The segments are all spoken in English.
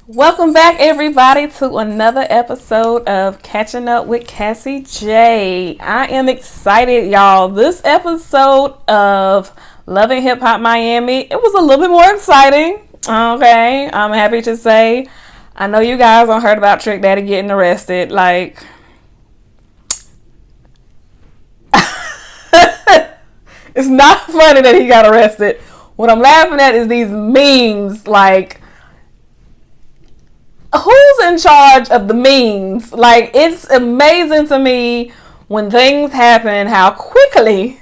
Welcome back, everybody, to another episode of Catching Up with Cassie J. I am excited, y'all. This episode of Loving Hip Hop Miami, it was a little bit more exciting. Okay, I'm happy to say. I know you guys have heard about Trick Daddy getting arrested. Like, it's not funny that he got arrested. What I'm laughing at is these memes, like, who's in charge of the memes? Like, it's amazing to me when things happen, how quickly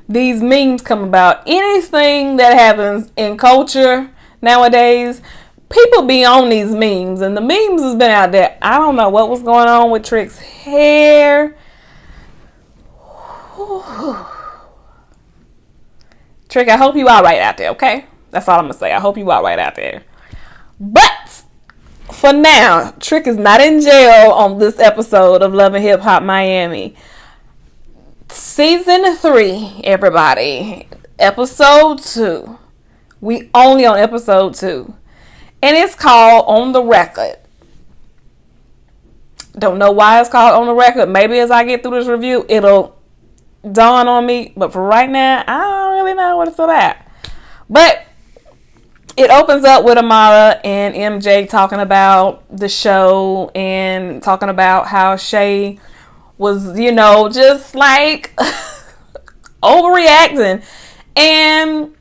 these memes come about. Anything that happens in culture nowadays, people be on these memes, and the memes has been out there. I don't know what was going on with Trick's hair. Trick, I hope you all right out there, okay? That's all I'm gonna say. I hope you all right out there. But for now, Trick is not in jail on this episode of Love and Hip Hop Miami. Season 3, everybody. Episode 2. We only on episode 2. And it's called On the Record. Don't know why it's called On the Record. Maybe as I get through this review, it'll dawn on me. But for right now, I don't really know what it's about. But it opens up with Amara and MJ talking about the show and talking about how Shay was, just like overreacting. And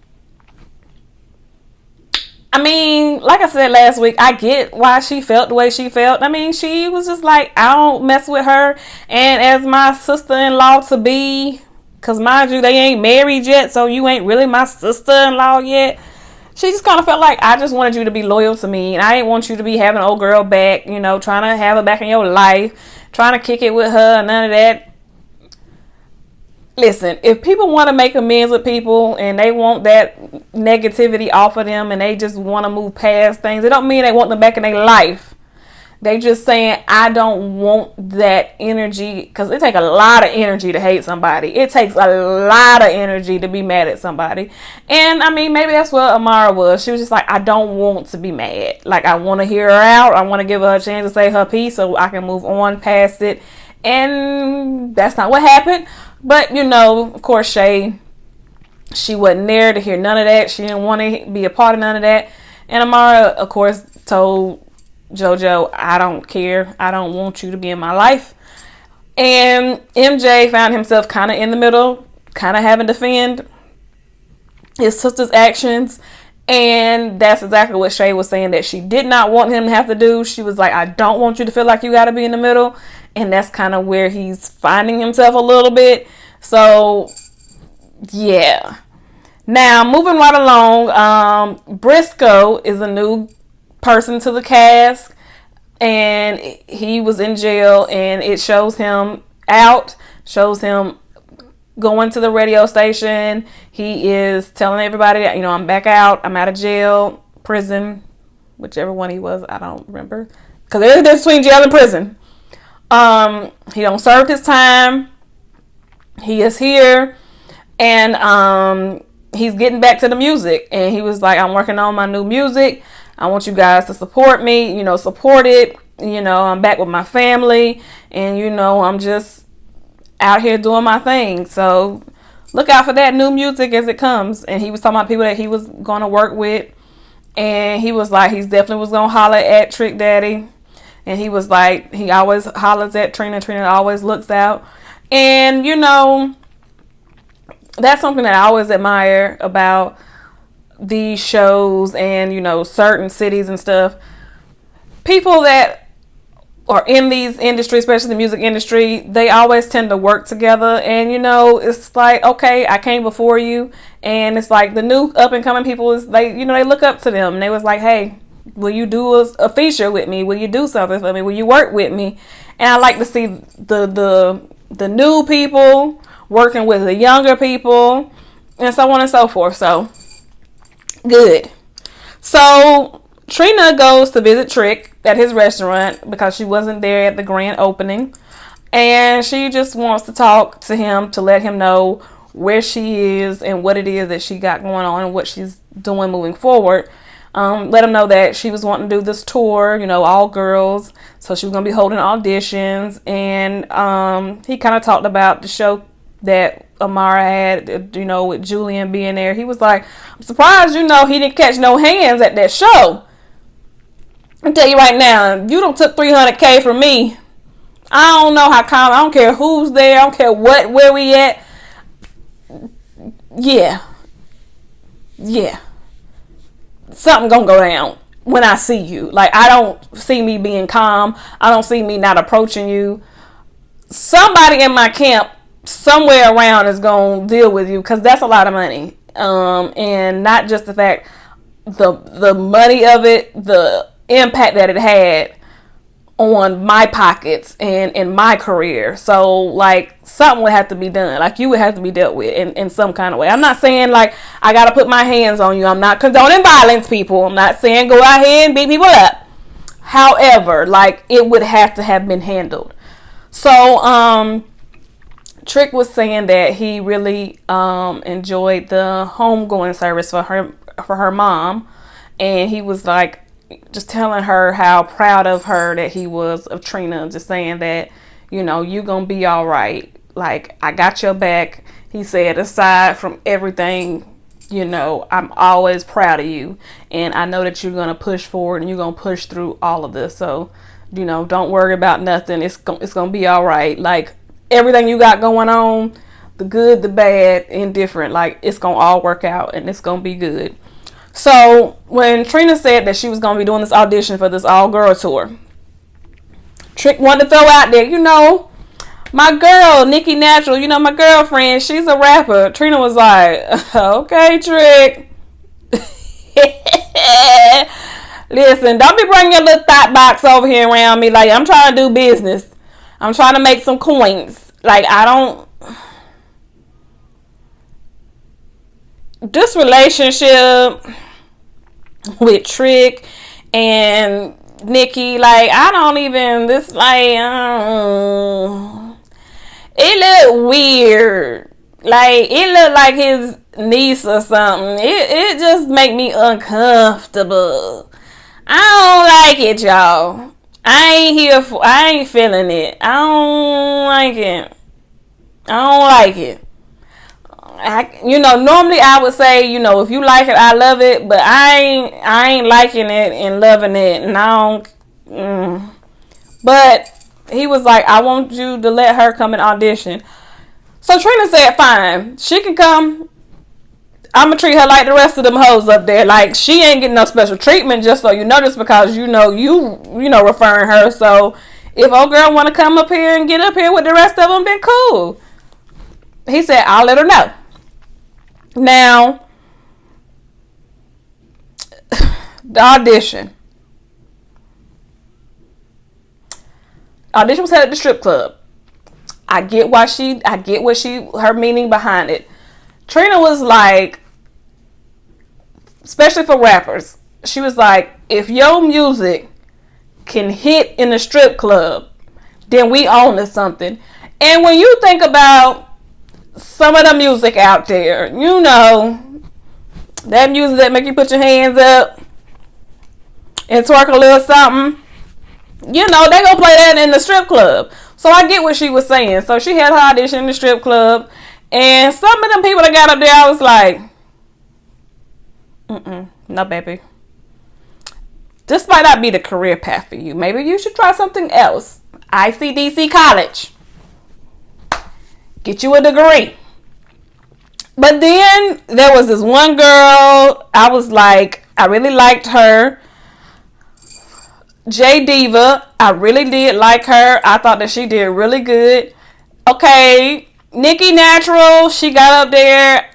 I mean, like I said last week, I get why she felt the way she felt. I mean, she was just like, I don't mess with her. And as my sister-in-law to be, because mind you, they ain't married yet, so you ain't really my sister-in-law yet. She just kind of felt like I just wanted you to be loyal to me. And I didn't want you to be having an old girl back, trying to have her back in your life, trying to kick it with her, and none of that. Listen, if people want to make amends with people and they want that negativity off of them and they just want to move past things, it don't mean they want them back in their life. They just saying, I don't want that energy, because it takes a lot of energy to hate somebody. It takes a lot of energy to be mad at somebody. And I mean, maybe that's what Amara was. She was just like, I don't want to be mad. Like, I want to hear her out. I want to give her a chance to say her piece so I can move on past it. And that's not what happened. But, of course, Shay, she wasn't there to hear none of that. She didn't want to be a part of none of that. And Amara, of course, told JoJo, I don't care. I don't want you to be in my life. And MJ found himself kind of in the middle, kind of having to defend his sister's actions. And that's exactly what Shay was saying that she did not want him to have to do. She was like, I don't want you to feel like you got to be in the middle. And that's kind of where he's finding himself a little bit. So, yeah. Now, moving right along, Briscoe is a new person to the cast, and he was in jail, and it shows him going to the radio station. He is telling everybody, I'm back out, I'm out of jail, prison, whichever one he was, I don't remember, because there's a difference between jail and prison. He don't serve his time. He is here, and he's getting back to the music, and he was like, I'm working on my new music. I want you guys to support me, support it. I'm back with my family, and, I'm just out here doing my thing. So look out for that new music as it comes. And he was talking about people that he was going to work with. And he was like, he definitely was going to holler at Trick Daddy. And he was like, he always hollers at Trina. Trina always looks out. And, that's something that I always admire about these shows and, certain cities and stuff. People that are in these industries, especially the music industry, they always tend to work together. And, it's like, okay, I came before you. And it's like the new up and coming people is they look up to them. And they was like, hey, will you do a feature with me? Will you do something for me? Will you work with me? And I like to see the new people working with the younger people and so on and so forth. So good. So Trina goes to visit Trick at his restaurant because she wasn't there at the grand opening. And she just wants to talk to him to let him know where she is and what it is that she got going on and what she's doing moving forward. let him know that she was wanting to do this tour, all girls. So she was going to be holding auditions. And he kind of talked about the show that Amara had, with Julian being there. He was like, I'm surprised, he didn't catch no hands at that show. I'll tell you right now, you don't took $300K from me. I don't know how come. I don't care who's there. I don't care where we at. Yeah. Something gonna go down when I see you. Like, I don't see me being calm. I don't see me not approaching you. Somebody in my camp somewhere around is gonna deal with you, because that's a lot of money. And not just the fact, the money of it, the impact that it had on my pockets and in my career. So, like, something would have to be done. Like, you would have to be dealt with in some kind of way. I'm not saying, like, I gotta put my hands on you. I'm not condoning violence, people. I'm not saying go out here and beat people up. However, like, it would have to have been handled. So, Trick was saying that he really enjoyed the homegoing service for her mom, and he was like, just telling her how proud of her that he was of Trina, just saying that, you gonna be all right. Like, I got your back. He said, aside from everything, I'm always proud of you. And I know that you're gonna push forward and you're gonna push through all of this. So, don't worry about nothing. It's gonna be all right. Like, everything you got going on, the good, the bad, indifferent, like, it's gonna all work out and it's gonna be good. So, when Trina said that she was going to be doing this audition for this all-girl tour, Trick wanted to throw out there, my girl, Nikki Natural, my girlfriend, she's a rapper. Trina was like, okay, Trick. Listen, don't be bringing your little thought box over here around me. Like, I'm trying to do business. I'm trying to make some coins. Like, this relationship with Trick and Nikki, like, I don't even, it looked weird. Like, it looked like his niece or something. It just make me uncomfortable. I don't like it, y'all. I ain't feeling it. I don't like it. Normally I would say, if you like it, I love it, but I ain't liking it and loving it, and I don't. But he was like, I want you to let her come and audition. So Trina said, fine, she can come. I'm gonna treat her like the rest of them hoes up there. Like, she ain't getting no special treatment, just so just because you referring her. So if old girl want to come up here and get up here with the rest of them, then cool. He said, I'll let her know. Now, the audition. Audition was held at the strip club. I get her meaning behind it. Trina was like, especially for rappers, she was like, if your music can hit in a strip club, then we own to something. And when you think about some of the music out there, that music that make you put your hands up and twerk a little something, they gonna play that in the strip club. So I get what she was saying. So she had her audition in the strip club, and some of them people that got up there, I was like, no, baby. This might not be the career path for you. Maybe you should try something else. ICDC College. Get you a degree. But then there was this one girl, I was like, I really liked her. J Diva, I really did like her. I thought that she did really good. Okay, Nikki Natural, she got up there.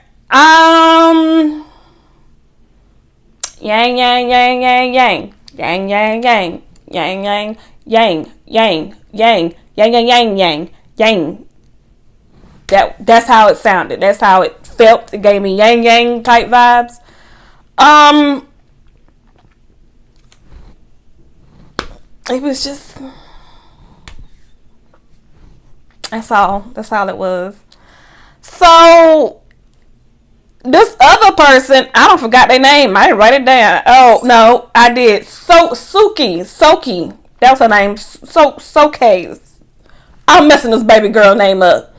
Yang, yang, yang, yang, yang. Yang, yang, yang. Yang, yang, yang, yang, yang, yang, yang, yang, yang, yang. That's how it sounded. That's how it felt. It gave me yang yang type vibes. It was just, that's all it was. So this other person, I don't forgot their name. I didn't write it down. Oh no, I did. Soki. That was her name. Soke. I'm messing this baby girl name up.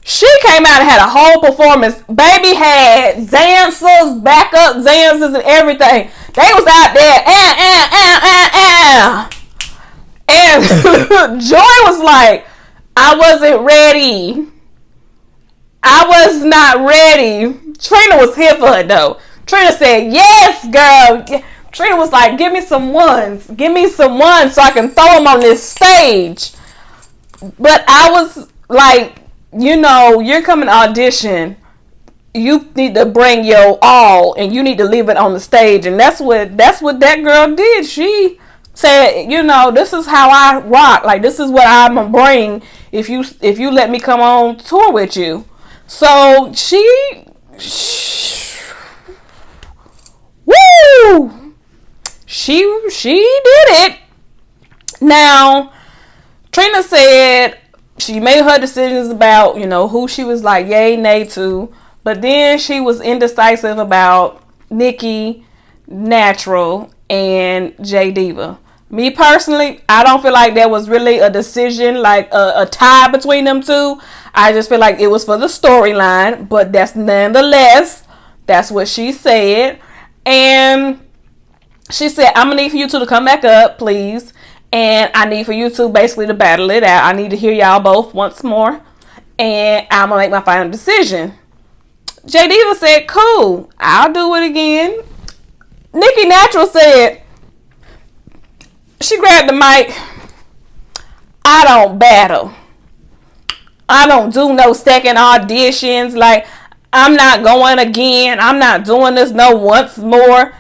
She came out and had a whole performance. Baby had dancers, backup dancers, and everything. They was out there, and Joy was like, I wasn't ready. I was not ready. Trina was here for her though. Trina said, yes, girl. Trina was like, give me some ones. Give me some ones so I can throw them on this stage. But I was like, you're coming to audition. You need to bring your all and you need to leave it on the stage. And that's what that girl did. She said, this is how I rock. Like, this is what I'm going to bring if you let me come on tour with you. So woo! She did it. Now, Trina said she made her decisions about, who she was like yay, nay to. But then she was indecisive about Nikki Natural and J Diva. Me personally, I don't feel like there was really a decision, like a tie between them two. I just feel like it was for the storyline, but that's what she said. And she said, I'm gonna need for you two to come back up, please. And I need for you two basically to battle it out. I need to hear y'all both once more. And I'm gonna make my final decision. J Diva said, cool, I'll do it again. Nikki Natural said, she grabbed the mic. I don't battle. I don't do no second auditions. Like, I'm not going again. I'm not doing this no once more.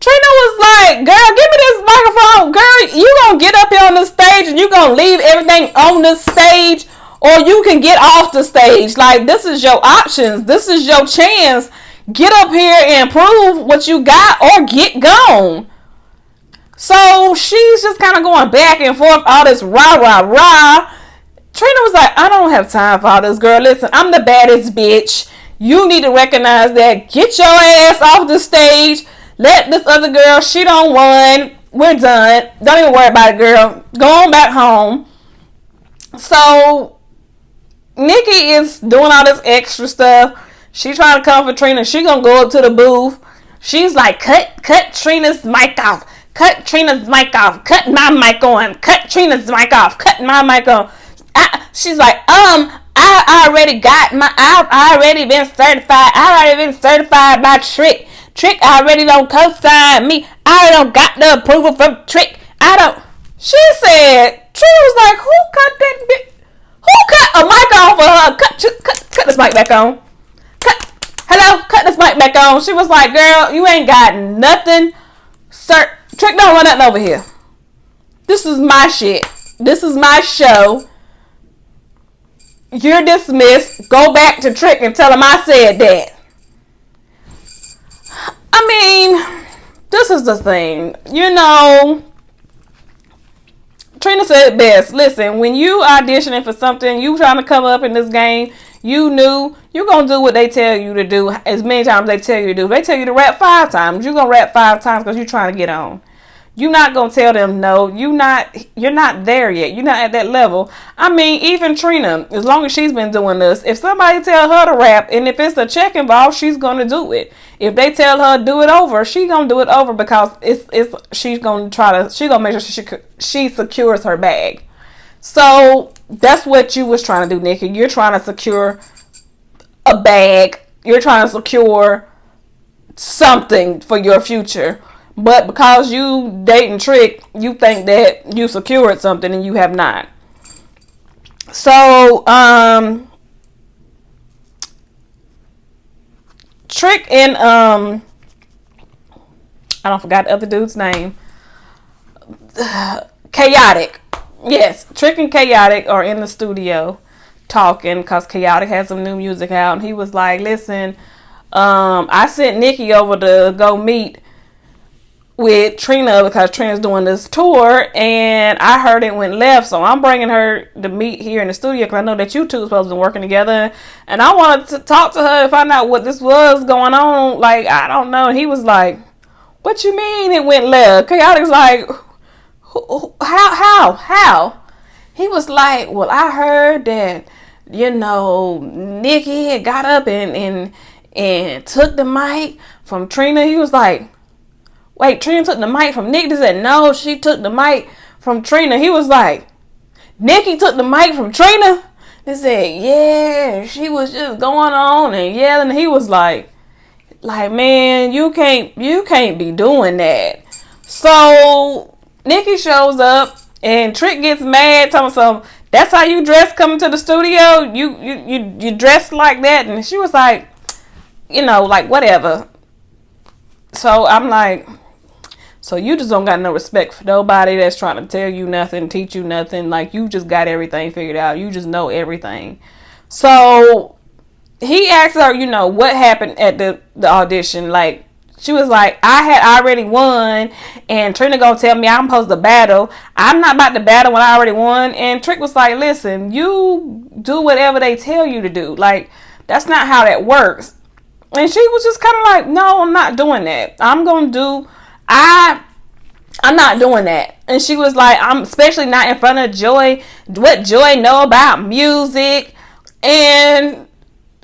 Trina was like, girl, give me this microphone. Girl, you gonna get up here on the stage and you gonna leave everything on the stage, or you can get off the stage. Like, this is your options. This is your chance. Get up here and prove what you got or get gone. So she's just kind of going back and forth, all this rah, rah, rah. Trina was like, I don't have time for all this, girl. Listen, I'm the baddest bitch. You need to recognize that. Get your ass off the stage. Let this other girl, she don't won. We're done. Don't even worry about it, girl. Go on back home. So Nikki is doing all this extra stuff. She trying to comfort Trina. She gonna go up to the booth. She's like, cut Trina's mic off. Cut Trina's mic off. Cut my mic on. Cut Trina's mic off. Cut my mic on. She's like, I already got I already been certified. I already been certified by Trick. Trick already don't co-sign me. I don't got the approval from Trick. She said, Trina was like, who cut that bitch? Who cut a mic on for her? Cut this mic back on. Cut this mic back on. She was like, girl, you ain't got nothing. Sir, Trick don't run nothing over here. This is my shit. This is my show. You're dismissed. Go back to Trick and tell him I said that. I mean, this is the thing. Trina said it best. Listen, when you auditioning for something, you trying to come up in this game, you're going to do what they tell you to do as many times they tell you to do. If they tell you to rap 5 times, you're going to rap 5 times because you're trying to get on. You're not going to tell them no. You're not there yet. You're not at that level. I mean, even Trina, as long as she's been doing this, if somebody tell her to rap and if it's a check involved, she's going to do it. If they tell her do it over, she's going to do it over because she's going to make sure she secures her bag. So that's what you was trying to do, Nikki. You're trying to secure a bag. You're trying to secure something for your future. But because you dating Trick, you think that you secured something and you have not. So, Trick and, I don't forgot the other dude's name. Chaotic. Yes, Trick and Chaotic are in the studio talking because Chaotic has some new music out. And he was like, listen, I sent Nikki over to go meet with Trina because Trina's doing this tour, and I heard it went left, so I'm bringing her to meet here in the studio because I know that you two are supposed to be working together, and I wanted to talk to her to find out what this was going on. Like, I don't know. And he was like, what you mean it went left? Chaotic was like, how? He was like, well, I heard that, Nikki had got up and took the mic from Trina. He was like, wait, Trina took the mic from Nikki? They said, no, she took the mic from Trina. He was like, Nikki took the mic from Trina? They said, yeah, she was just going on and yelling. He was like, man, you can't be doing that. So Nikki shows up and Trick gets mad, telling some, that's how you dress coming to the studio? You dress like that? And she was like, like whatever. So I'm like, so you just don't got no respect for nobody that's trying to tell you nothing, teach you nothing. Like, you just got everything figured out. You just know everything. So he asked her, what happened at the audition. Like, she was like, I had already won, and Trina gonna tell me I'm supposed to battle. I'm not about to battle when I already won. And Trick was like, listen, you do whatever they tell you to do. Like, that's not how that works. And she was just kind of like, no, I'm not doing that. I'm not doing that. And she was like, I'm especially not in front of Joy. What Joy know about music? And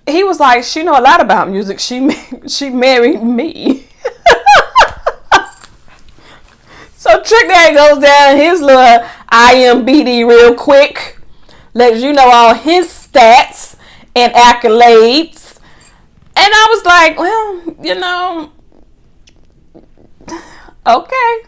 he was like, she know a lot about music. She married me. So Trick Daddy goes down his little IMBD real quick. Lets you know all his stats and accolades. And I was like, well, okay.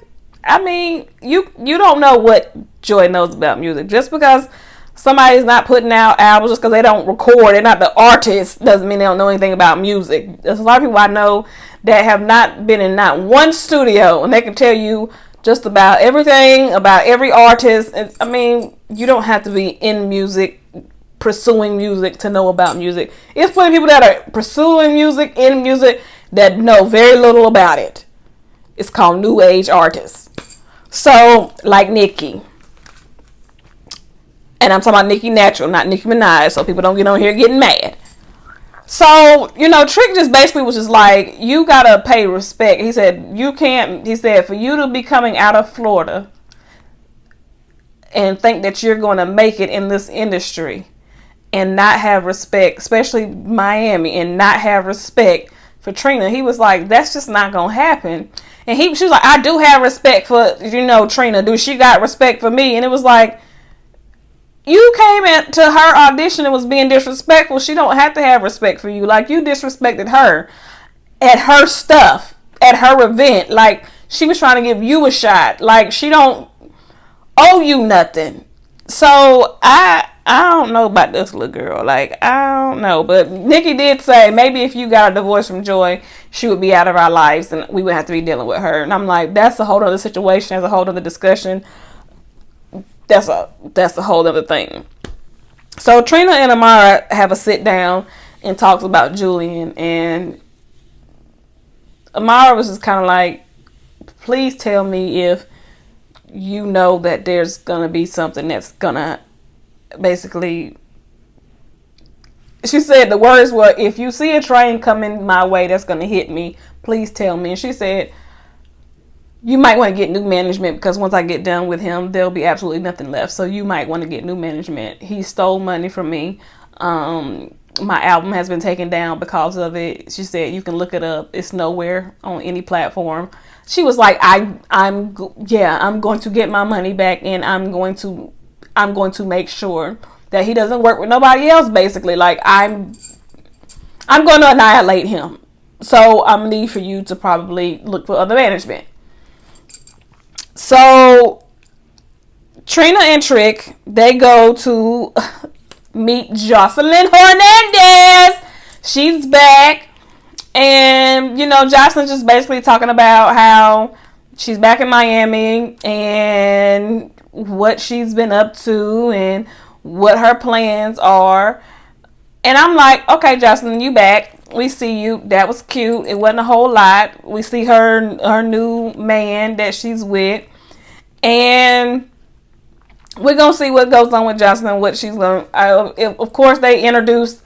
I mean, you don't know what Joy knows about music. Just because somebody's not putting out albums, just because they don't record, they're not the artist, doesn't mean they don't know anything about music. There's a lot of people I know that have not been in not one studio, and they can tell you just about everything about every artist. I mean, you don't have to be in music, pursuing music to know about music. It's plenty of people that are pursuing music, in music, that know very little about it. It's called new age artists. So, like Nikki. And I'm talking about Nikki Natural, not Nicki Minaj, so people don't get on here getting mad. So, Trick just basically was just like, you gotta pay respect. He said, for you to be coming out of Florida and think that you're going to make it in this industry and not have respect, especially Miami, and not have respect for Trina, he was like, that's just not going to happen. And she was like, I do have respect for, Trina. Do she got respect for me? And it was like, you came into her audition and was being disrespectful. She don't have to have respect for you. Like, you disrespected her at her stuff, at her event. Like, she was trying to give you a shot. Like, she don't owe you nothing. So I don't know about this little girl. Like, I don't know. But Nikki did say maybe if you got a divorce from Joy, she would be out of our lives and we would have to be dealing with her. And I'm like, that's a whole other situation. That's a whole other discussion. That's a whole other thing. So Trina and Amara have a sit down and talks about Julian, and Amara was just kind of like, please tell me if you know that there's gonna be something that's gonna basically, she said the words were, if you see a train coming my way that's gonna hit me, please tell me. And she said, you might want to get new management because once I get done with him, there'll be absolutely nothing left. So you might want to get new management. He stole money from me. My album has been taken down because of it. She said, you can look it up. It's nowhere on any platform. She was like, I'm going to get my money back, and I'm going to make sure that he doesn't work with nobody else. Basically, like I'm going to annihilate him. So I'm gonna need for you to probably look for other management. So Trina and Trick, they go to meet Joseline Hernandez. She's back. And, Joseline's just basically talking about how she's back in Miami and what she's been up to and what her plans are. And I'm like, okay, Joseline, you back. we see you. That was cute. It wasn't a whole lot. We see her new man that she's with. And we're going to see what goes on with Joseline, what she's going to... Of course, they introduced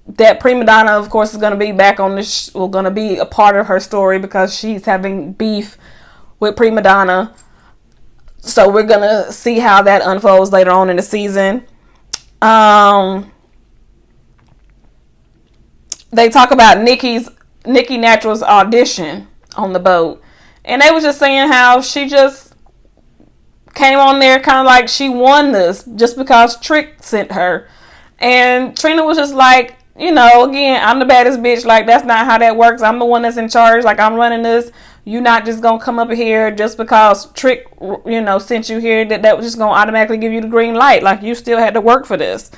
that prima donna, of course, is going to be back on this... going to be a part of her story because she's having beef with prima donna. So we're going to see how that unfolds later on in the season. They talk about Nikki Natural's audition on the boat. And they was just saying how she just came on there kind of like she won this just because Trick sent her. And Trina was just like, you know, again, I'm the baddest bitch. Like, that's not how that works. I'm the one that's in charge. Like, I'm running this. You're not just going to come up here just because Trick, you know, sent you here. That was just going to automatically give you the green light. Like, you still had to work for this.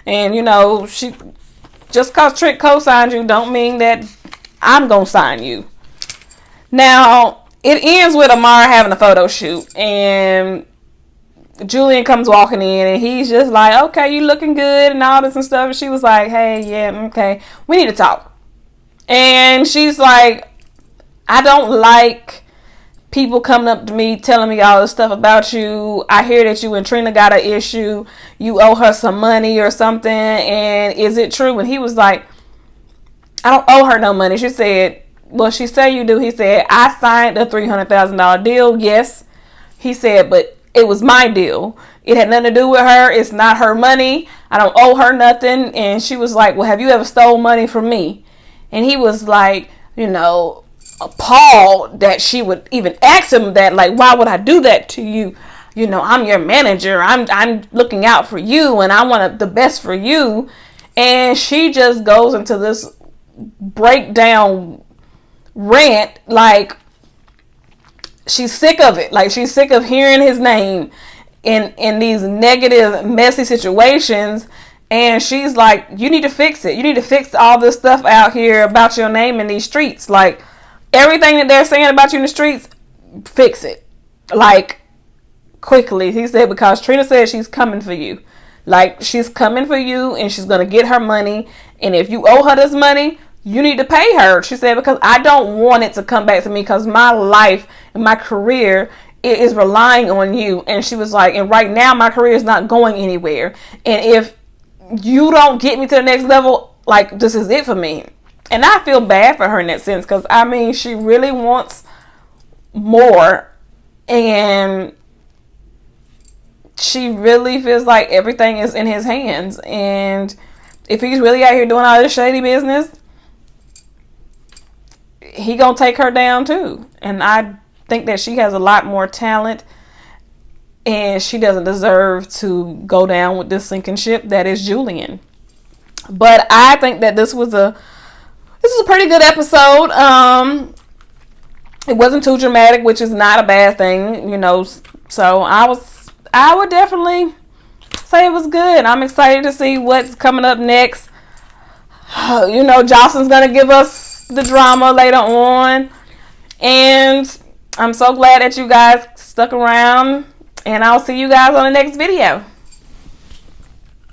And, you know, just because Trick co-signed you don't mean that I'm going to sign you. Now, it ends with Amara having a photo shoot. And Julian comes walking in and he's just like, okay, you looking good and all this and stuff. And she was like, hey, yeah, okay, we need to talk. And she's like, I don't like people coming up to me telling me all this stuff about you. I hear that you and Trina got an issue. You owe her some money or something. And is it true? And he was like, I don't owe her no money. She said, well, she said you do. He said, I signed a $300,000 deal. Yes. He said, but it was my deal. It had nothing to do with her. It's not her money. I don't owe her nothing. And she was like, well, have you ever stole money from me? And he was like, you know, appalled that she would even ask him that. Like, why would I do that to you? You know, I'm your manager. I'm looking out for you and I want the best for you. And she just goes into this breakdown rant. Like, she's sick of it. Like, she's sick of hearing his name in these negative, messy situations. And she's like, you need to fix it. You need to fix all this stuff out here about your name in these streets. Like, everything that they're saying about you in the streets, fix it. Like, quickly. He said, because Trina said she's coming for you. Like, she's coming for you and she's going to get her money. And if you owe her this money, you need to pay her. She said, because I don't want it to come back to me because my life and my career is relying on you. And she was like, and right now my career is not going anywhere. And if you don't get me to the next level, like, this is it for me. And I feel bad for her in that sense because, I mean, she really wants more. And she really feels like everything is in his hands. And if he's really out here doing all this shady business, he gonna take her down too. And I think that she has a lot more talent and she doesn't deserve to go down with this sinking ship that is Julian. But I think that this was a pretty good episode. It wasn't too dramatic, which is not a bad thing, you know. So I would definitely say it was good. I'm excited to see what's coming up next. You know, Joseline's gonna give us the drama later on. And I'm so glad that you guys stuck around. And I'll see you guys on the next video.